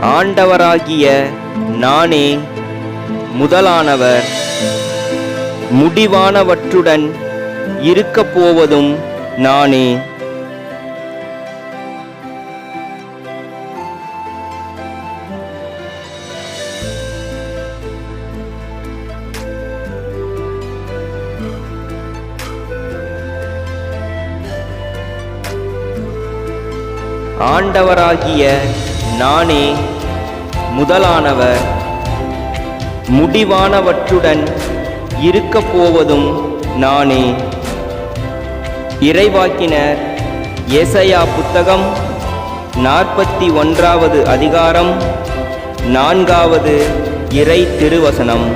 ஆண்டவராகிய நானே முதலானவர், முடிவானவற்றுடன் இருக்கப் போவதும் நானே. ஆண்டவராகிய நானே முதலானவர், முடிவானவற்றுடன் இருக்கப் போவதும் நானே. இறைவாக்கினர் ஏசாயா புத்தகம் 41வது அதிகாரம் 4வது இறை திருவசனம்.